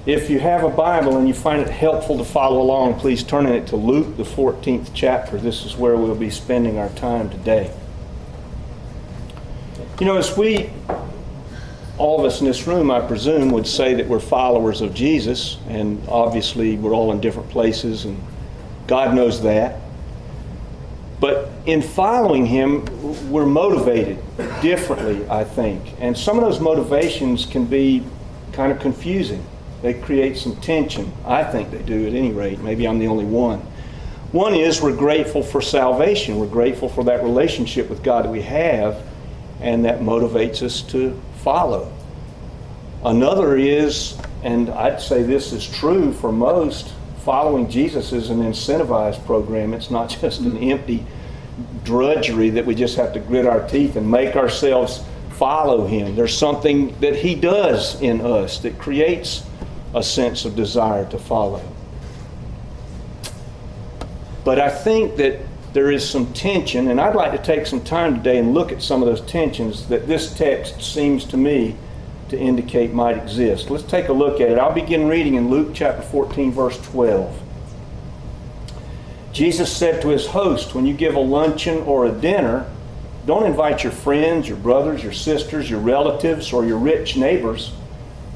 If you have a Bible and you find it helpful to follow along, please turn it to Luke, the 14th chapter. This is where we'll be spending our time today. You know, as all of us in this room, I presume, would say that we're followers of Jesus, and obviously we're all in different places, and God knows that. But in following Him, we're motivated differently, I think. And some of those motivations can be kind of confusing. They create some tension. I think they do, at any rate. Maybe I'm the only one. One is we're grateful for salvation. We're grateful for that relationship with God that we have, and that motivates us to follow. Another is, and I'd say this is true for most, following Jesus is an incentivized program. It's not just an empty drudgery that we just have to grit our teeth and make ourselves follow Him. There's something that He does in us that creates a sense of desire to follow. But I think that there is some tension, and I'd like to take some time today and look at some of those tensions that this text seems to me to indicate might exist. Let's take a look at it. I'll begin reading in Luke chapter 14, verse 12. Jesus said to His host, when you give a luncheon or a dinner, don't invite your friends, your brothers, your sisters, your relatives, or your rich neighbors,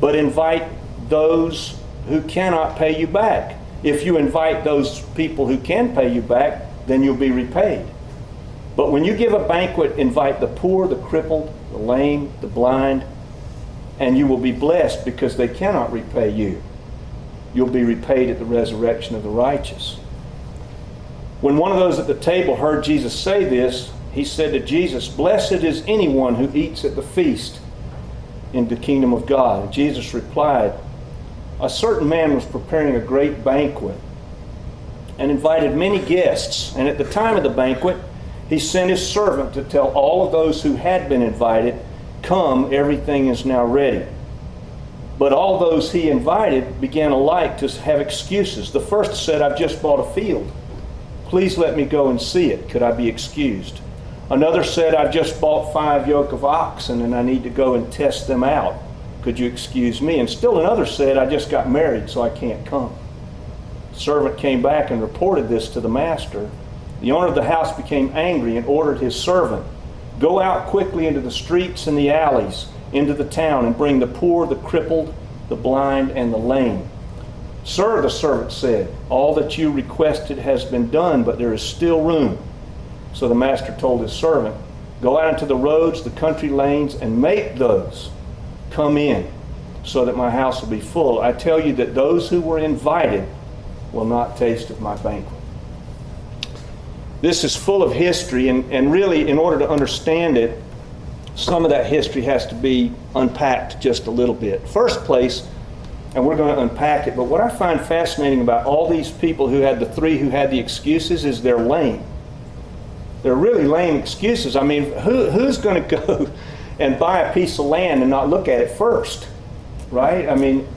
but invite those who cannot pay you back. If you invite those people who can pay you back, then you'll be repaid. But when you give a banquet, invite the poor, the crippled, the lame, the blind, and you will be blessed because they cannot repay you. You'll be repaid at the resurrection of the righteous. When one of those at the table heard Jesus say this, he said to Jesus, "Blessed is anyone who eats at the feast in the kingdom of God." And Jesus replied, "A certain man was preparing a great banquet and invited many guests. And at the time of the banquet, he sent his servant to tell all of those who had been invited, 'Come, everything is now ready.' But all those he invited began alike to have excuses. The first said, 'I've just bought a field. Please let me go and see it. Could I be excused?' Another said, 'I've just bought 5 yoke of oxen and I need to go and test them out. Could you excuse me?' And still another said, 'I just got married, so I can't come.' The servant came back and reported this to the master. The owner of the house became angry and ordered his servant, 'Go out quickly into the streets and the alleys, into the town, and bring the poor, the crippled, the blind, and the lame.' 'Sir,' the servant said, 'all that you requested has been done, but there is still room.' So the master told his servant, 'Go out into the roads, the country lanes, and make those come in, so that my house will be full. I tell you that those who were invited will not taste of my banquet.'" This is full of history, and really, in order to understand it, some of that history has to be unpacked just a little bit. First place, and we're going to unpack it, but what I find fascinating about all these people who had the excuses is they're lame. They're really lame excuses. I mean, who's going to go and buy a piece of land and not look at it first? Right? I mean,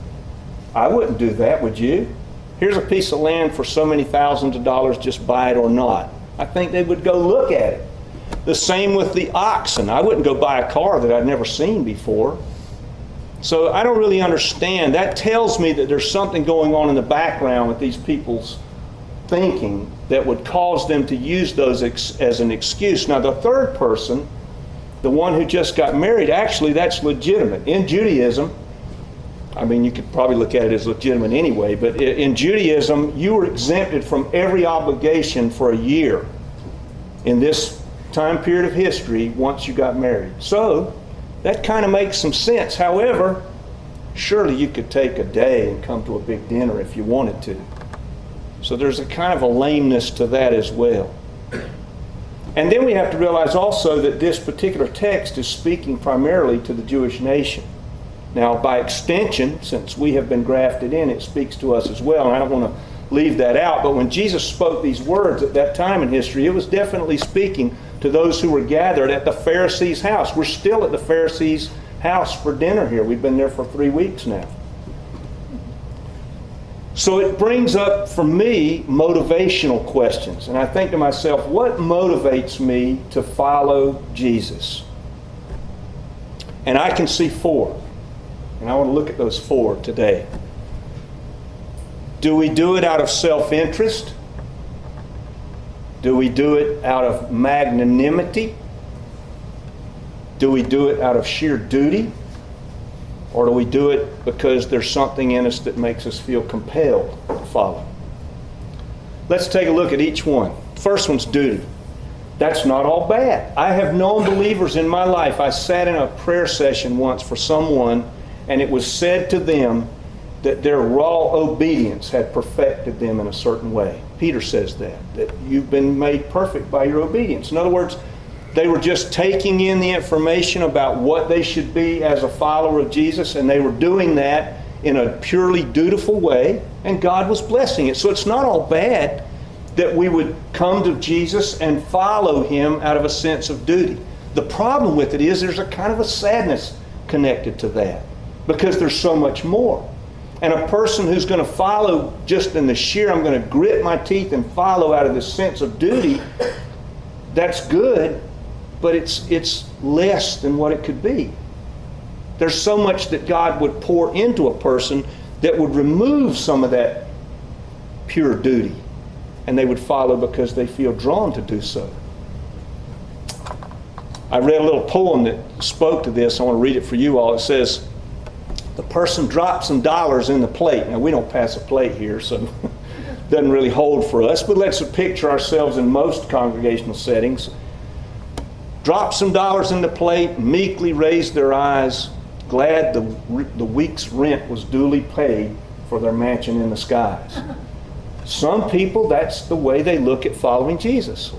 I wouldn't do that, would you? Here's a piece of land for so many thousands of dollars, just buy it or not. I think they would go look at it. The same with the oxen. I wouldn't go buy a car that I'd never seen before. So I don't really understand. That tells me that there's something going on in the background with these people's thinking that would cause them to use those as an excuse. Now the third person, the one who just got married, actually that's legitimate. In Judaism, I mean, you could probably look at it as legitimate anyway, but in Judaism, you were exempted from every obligation for a year in this time period of history once you got married. So that kind of makes some sense. However, surely you could take a day and come to a big dinner if you wanted to. So there's a kind of a lameness to that as well. And then we have to realize also that this particular text is speaking primarily to the Jewish nation. Now, by extension, since we have been grafted in, it speaks to us as well. And I don't want to leave that out. But when Jesus spoke these words at that time in history, it was definitely speaking to those who were gathered at the Pharisees' house. We're still at the Pharisees' house for dinner here. We've been there for 3 weeks now. So it brings up, for me, motivational questions. And I think to myself, what motivates me to follow Jesus? And I can see 4. And I want to look at those 4 today. Do we do it out of self-interest? Do we do it out of magnanimity? Do we do it out of sheer duty? Or do we do it because there's something in us that makes us feel compelled to follow? Let's take a look at each one. First one's duty. That's not all bad. I have known believers in my life. I sat in a prayer session once for someone, and it was said to them that their raw obedience had perfected them in a certain way. Peter says that you've been made perfect by your obedience. In other words, they were just taking in the information about what they should be as a follower of Jesus, and they were doing that in a purely dutiful way, and God was blessing it. So it's not all bad that we would come to Jesus and follow Him out of a sense of duty. The problem with it is there's a kind of a sadness connected to that, because there's so much more. And a person who's going to follow just in the sheer, I'm going to grit my teeth and follow out of this sense of duty, that's good, but it's less than what it could be. There's so much that God would pour into a person that would remove some of that pure duty, and they would follow because they feel drawn to do so. I read a little poem that spoke to this. I want to read it for you all. It says, the person dropped some dollars in the plate. Now, we don't pass a plate here, so it doesn't really hold for us, but let's picture ourselves in most congregational settings. Dropped some dollars in the plate, meekly raised their eyes, glad the week's rent was duly paid for their mansion in the skies. Some people, that's the way they look at following Jesus.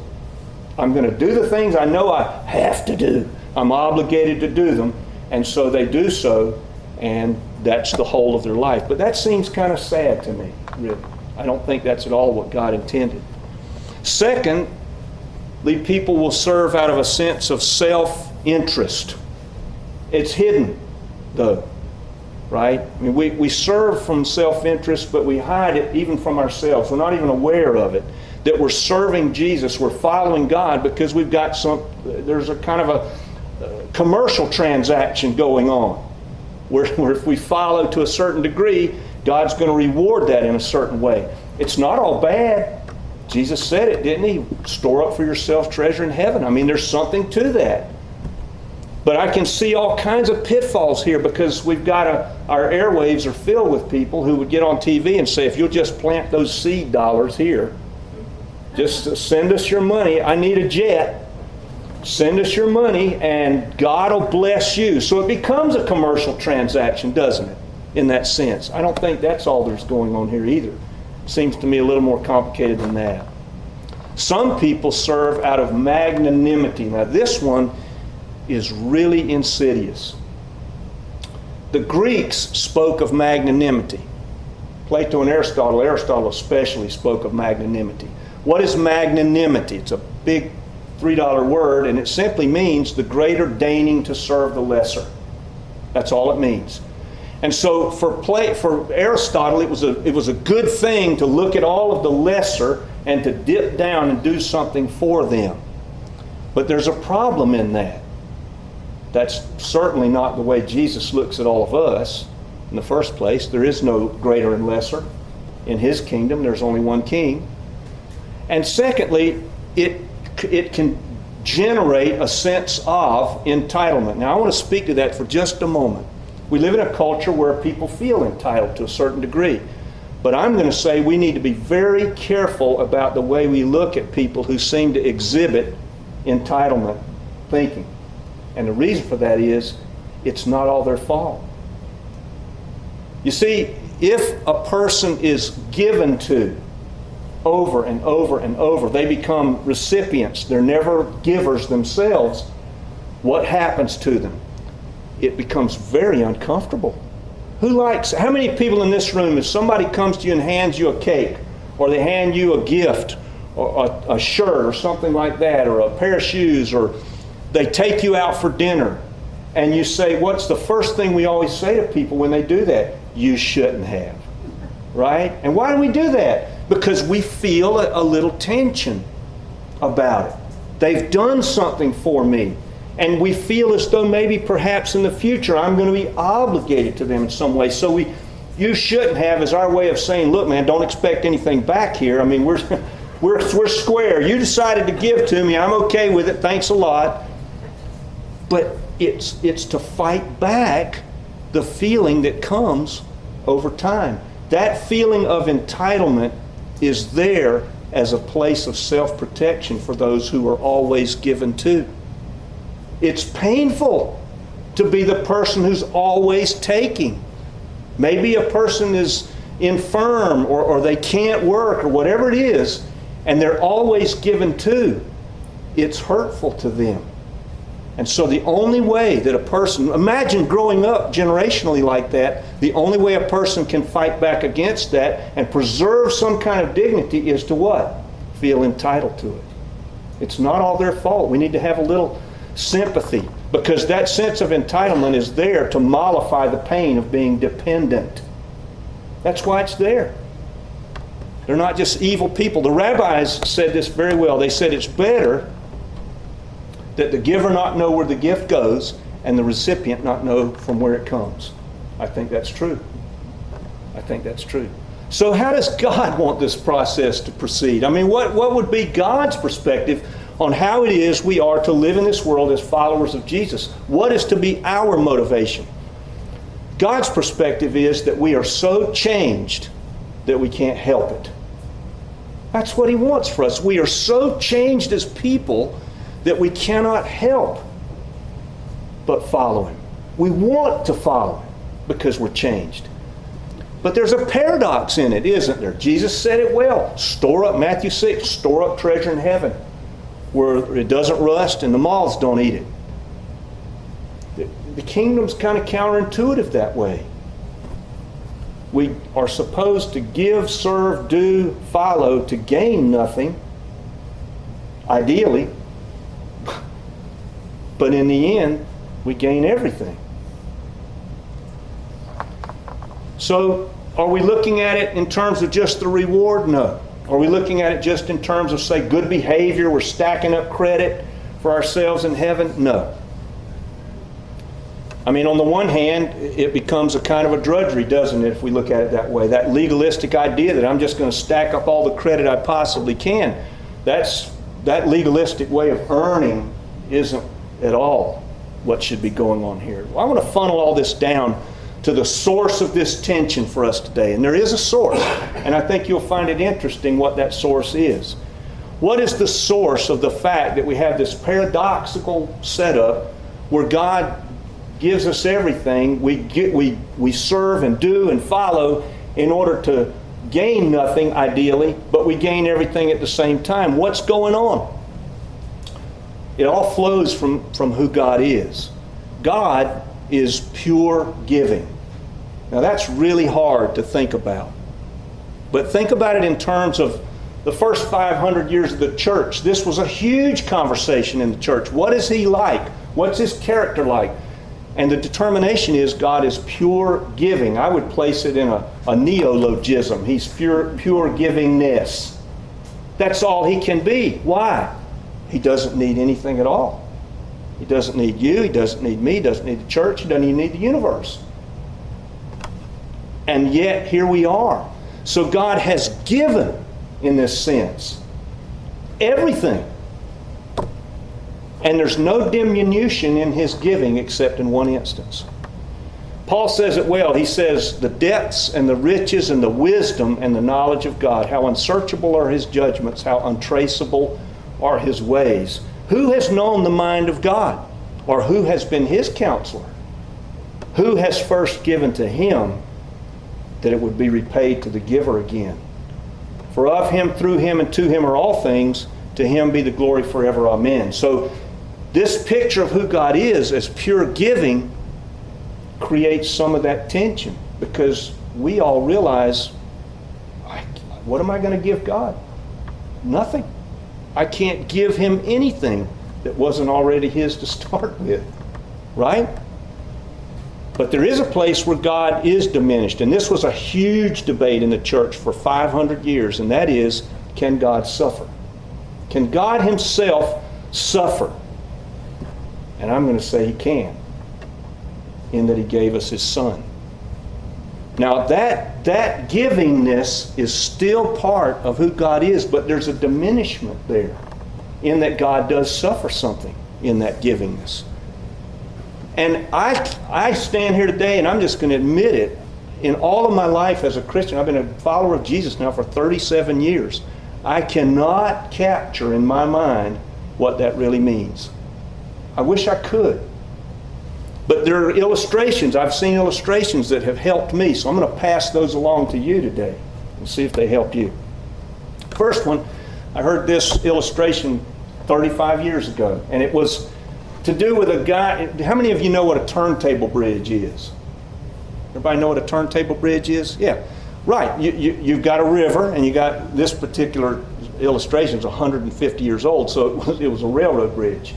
I'm going to do the things I know I have to do. I'm obligated to do them, and so they do so, and that's the whole of their life. But that seems kind of sad to me, really. I don't think that's at all what God intended. Secondly, people will serve out of a sense of self-interest. It's hidden, though, right? I mean, we serve from self-interest, but we hide it even from ourselves. We're not even aware of it, that we're serving Jesus, we're following God because we've got there's a kind of a commercial transaction going on, where if we follow to a certain degree, God's going to reward that in a certain way. It's not all bad. Jesus said it, didn't He? Store up for yourself treasure in heaven. I mean, there's something to that. But I can see all kinds of pitfalls here, because we've got our airwaves are filled with people who would get on TV and say, if you'll just plant those seed dollars here, just send us your money. I need a jet. Send us your money and God will bless you. So it becomes a commercial transaction, doesn't it? In that sense. I don't think that's all there's going on here either. It seems to me a little more complicated than that. Some people serve out of magnanimity. Now this one is really insidious. The Greeks spoke of magnanimity. Plato and Aristotle especially spoke of magnanimity. What is magnanimity? It's a big $3 word, and it simply means the greater deigning to serve the lesser. That's all it means. And so for Aristotle, it was a good thing to look at all of the lesser and to dip down and do something for them. But there's a problem in that. That's certainly not the way Jesus looks at all of us. In the first place, there is no greater and lesser. In His kingdom, there's only one king. And secondly, it can generate a sense of entitlement. Now, I want to speak to that for just a moment. We live in a culture where people feel entitled to a certain degree. But I'm going to say we need to be very careful about the way we look at people who seem to exhibit entitlement thinking. And the reason for that is it's not all their fault. You see, if a person is given to over and over and over, they become recipients. They're never givers themselves. What happens to them? It becomes very uncomfortable. How many people in this room, if somebody comes to you and hands you a cake, or they hand you a gift, or a shirt, or something like that, or a pair of shoes, or they take you out for dinner, and you say, what's the first thing we always say to people when they do that? You shouldn't have. Right? And why do we do that? Because we feel a little tension about it. They've done something for me. And we feel as though maybe perhaps in the future I'm going to be obligated to them in some way. So we You shouldn't have is our way of saying, look, man, don't expect anything back here. I mean, we're square. You decided to give to me. I'm okay with it. Thanks a lot. But it's to fight back the feeling that comes over time. That feeling of entitlement is there as a place of self-protection for those who are always given to. It's painful to be the person who's always taking. Maybe a person is infirm or they can't work or whatever it is, and they're always given to. It's hurtful to them. And so the only way that a person, imagine growing up generationally like that, the only way a person can fight back against that and preserve some kind of dignity is to what? Feel entitled to it. It's not all their fault. We need to have a little sympathy, because that sense of entitlement is there to mollify the pain of being dependent. That's why it's there. They're not just evil people. The rabbis said this very well. They said it's better that the giver not know where the gift goes and the recipient not know from where it comes. I think that's true. I think that's true. So how does God want this process to proceed? I mean, what would be God's perspective on how it is we are to live in this world as followers of Jesus? What is to be our motivation? God's perspective is that we are so changed that we can't help it. That's what He wants for us. We are so changed as people that we cannot help but follow Him. We want to follow Him because we're changed. But there's a paradox in it, isn't there? Jesus said it well. Store up, Matthew 6, store up treasure in heaven where it doesn't rust and the moths don't eat it. The kingdom's kind of counterintuitive that way. We are supposed to give, serve, do, follow to gain nothing, ideally. But in the end, we gain everything. So, are we looking at it in terms of just the reward? No. Are we looking at it just in terms of, say, good behavior? We're stacking up credit for ourselves in heaven? No. I mean, on the one hand, it becomes a kind of a drudgery, doesn't it, if we look at it that way? That legalistic idea that I'm just going to stack up all the credit I possibly can. That legalistic way of earning isn't at all what should be going on here. Well, I want to funnel all this down to the source of this tension for us today. And there is a source. And I think you'll find it interesting what that source is. What is the source of the fact that we have this paradoxical setup where God gives us everything, we serve and do and follow in order to gain nothing, ideally, but we gain everything at the same time? What's going on? It all flows from who God is. God is pure giving. Now that's really hard to think about. But think about it in terms of the first 500 years of the church. This was a huge conversation in the church. What is He like? What's His character like? And the determination is God is pure giving. I would place it in a neologism. He's pure givingness. That's all He can be. Why? He doesn't need anything at all. He doesn't need you. He doesn't need me. He doesn't need the church. He doesn't even need the universe. And yet, here we are. So God has given, in this sense, everything. And there's no diminution in His giving except in one instance. Paul says it well. He says, the depths and the riches and the wisdom and the knowledge of God, how unsearchable are His judgments, how untraceable are His ways. Who has known the mind of God? Or who has been His counselor? Who has first given to Him that it would be repaid to the giver again? For of Him, through Him, and to Him are all things. To Him be the glory forever. Amen. So this picture of who God is as pure giving creates some of that tension, because we all realize, what am I going to give God? Nothing. I can't give Him anything that wasn't already His to start with. Right? But there is a place where God is diminished. And this was a huge debate in the church for 500 years. And that is, can God suffer? Can God Himself suffer? And I'm going to say He can, in that He gave us His Son. Now that givingness is still part of who God is, but there's a diminishment there in that God does suffer something in that givingness. And I stand here today and I'm just going to admit it. In all of my life as a Christian, I've been a follower of Jesus now for 37 years. I cannot capture in my mind what that really means. I wish I could. But there are illustrations. I've seen illustrations that have helped me. So I'm going to pass those along to you today and see if they help you. First one, I heard this illustration 35 years ago. And it was to do with a guy. How many of you know what a turntable bridge is? Everybody know what a turntable bridge is? Yeah. Right. You've got a river, and you got this particular illustration is 150 years old, so it was a railroad bridge.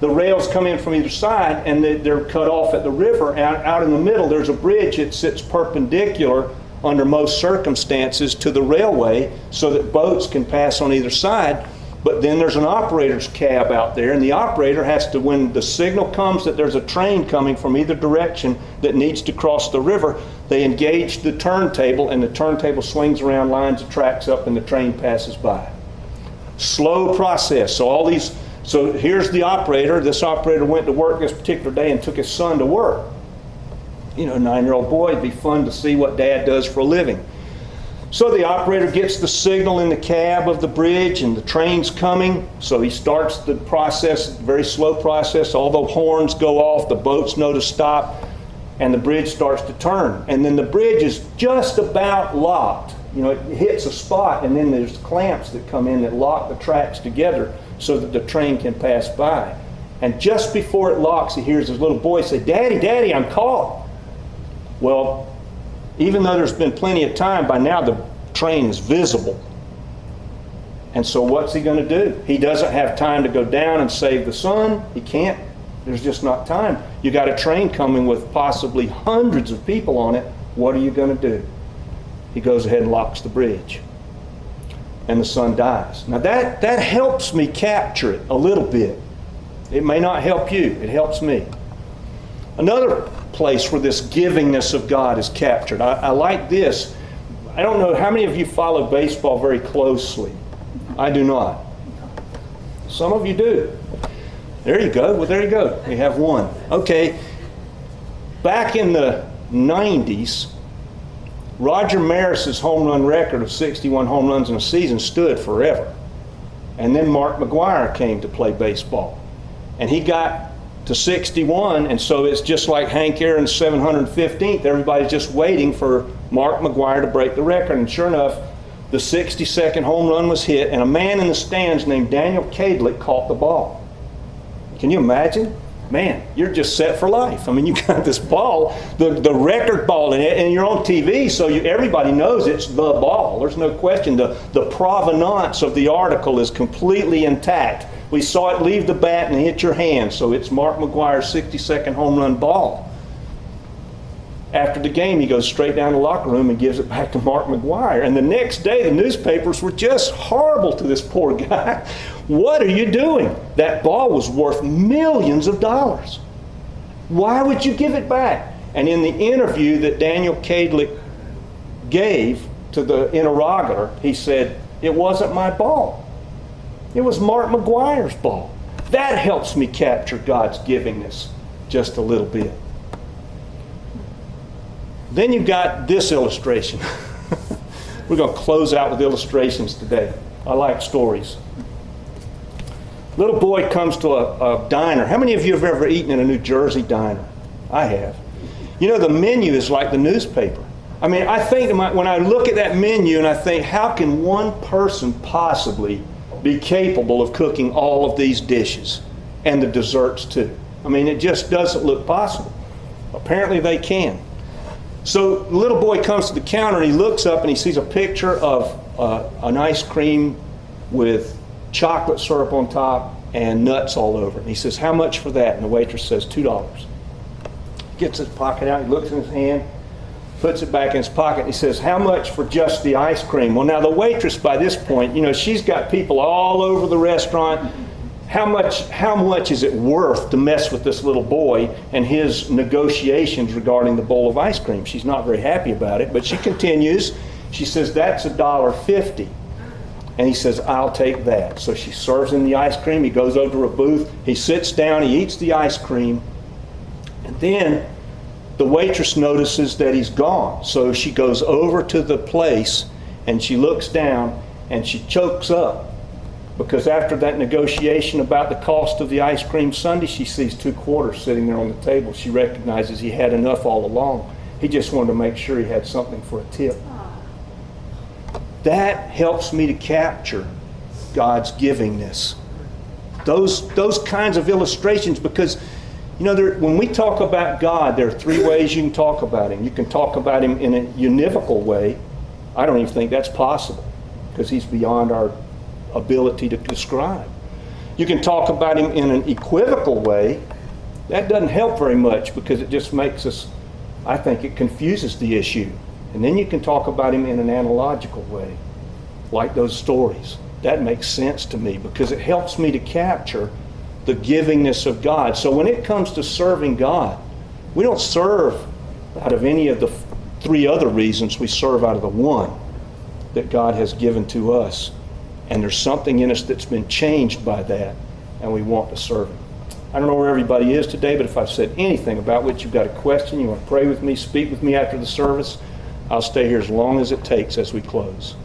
The rails come in from either side, and they're cut off at the river. Out in the middle, there's a bridge that sits perpendicular under most circumstances to the railway so that boats can pass on either side. But then there's an operator's cab out there, and the operator has to, when the signal comes that there's a train coming from either direction that needs to cross the river, they engage the turntable, and the turntable swings around, lines the tracks up, and the train passes by. Slow process. So here's the operator. This operator went to work this particular day and took his son to work. You know, 9-year-old boy, it'd be fun to see what dad does for a living. So the operator gets the signal in the cab of the bridge and the train's coming. So he starts the process, very slow process. All the horns go off, the boats know to stop, and the bridge starts to turn. And then the bridge is just about locked. You know, it hits a spot, and then there's clamps that come in that lock the tracks together so that the train can pass by. And just before it locks, he hears his little boy say, "Daddy, Daddy, I'm caught." Well, even though there's been plenty of time, by now the train is visible. And so what's he going to do? He doesn't have time to go down and save the son. He can't. There's just not time. You got a train coming with possibly hundreds of people on it. What are you going to do? He goes ahead and locks the bridge. And the son dies. Now that helps me capture it a little bit. It may not help you. It helps me. Another place where this givingness of God is captured. I like this. I don't know how many of you follow baseball very closely. I do not. Some of you do. There you go. Well, there you go. We have one. Okay. Back in the 90s, Roger Maris's home run record of 61 home runs in a season stood forever. And then Mark McGwire came to play baseball. And he got to 61, and so it's just like Hank Aaron's 715th. Everybody's just waiting for Mark McGwire to break the record. And sure enough, the 62nd home run was hit, and a man in the stands named Daniel Kadlick caught the ball. Can you imagine? Man, you're just set for life. I mean, you got this ball, the record ball, and you're on TV, so everybody knows it's the ball. There's no question. The provenance of the article is completely intact. We saw it leave the bat and hit your hand, so it's Mark McGwire's 62nd home run ball. After the game, he goes straight down to the locker room and gives it back to Mark McGwire. And the next day, the newspapers were just horrible to this poor guy. What are you doing? That ball was worth millions of dollars. Why would you give it back? And in the interview that Daniel Kadlick gave to the interrogator, he said, "It wasn't my ball. It was Mark McGwire's ball." That helps me capture God's givingness just a little bit. Then you've got this illustration. We're going to close out with illustrations today. I like stories. Little boy comes to a diner. How many of you have ever eaten in a New Jersey diner? I have. You know, the menu is like the newspaper. I mean, I think when I look at that menu and I think, how can one person possibly be capable of cooking all of these dishes and the desserts too? I mean, it just doesn't look possible. Apparently they can. So the little boy comes to the counter and he looks up and he sees a picture of an ice cream with chocolate syrup on top and nuts all over it. And he says, "How much for that?" And the waitress says, $2. Gets his pocket out, he looks in his hand, puts it back in his pocket, and he says, "How much for just the ice cream?" Well, now the waitress by this point, you know, she's got people all over the restaurant how much is it worth to mess with this little boy and his negotiations regarding the bowl of ice cream? She's not very happy about it, but she continues. She says, that's $1.50. And he says, I'll take that. So she serves him the ice cream. He goes over to a booth. He sits down. He eats the ice cream. And then the waitress notices that he's gone. So she goes over to the place and she looks down and she chokes up. Because after that negotiation about the cost of the ice cream sundae, she sees 2 quarters sitting there on the table. She recognizes he had enough all along. He just wanted to make sure he had something for a tip. That helps me to capture God's givingness. Those kinds of illustrations, because when we talk about God, there are 3 ways you can talk about Him. You can talk about Him in a univocal way. I don't even think that's possible, because He's beyond our ability to describe. You can talk about Him in an equivocal way. That doesn't help very much, because it just makes us, I think it confuses the issue. And then you can talk about Him in an analogical way, like those stories. That makes sense to me, because it helps me to capture the givingness of God. So when it comes to serving God, we don't serve out of any of the 3 other reasons. We serve out of the one that God has given to us. And there's something in us that's been changed by that, and we want to serve Him. I don't know where everybody is today, but if I've said anything about which you've got a question, you want to pray with me, speak with me after the service, I'll stay here as long as it takes as we close.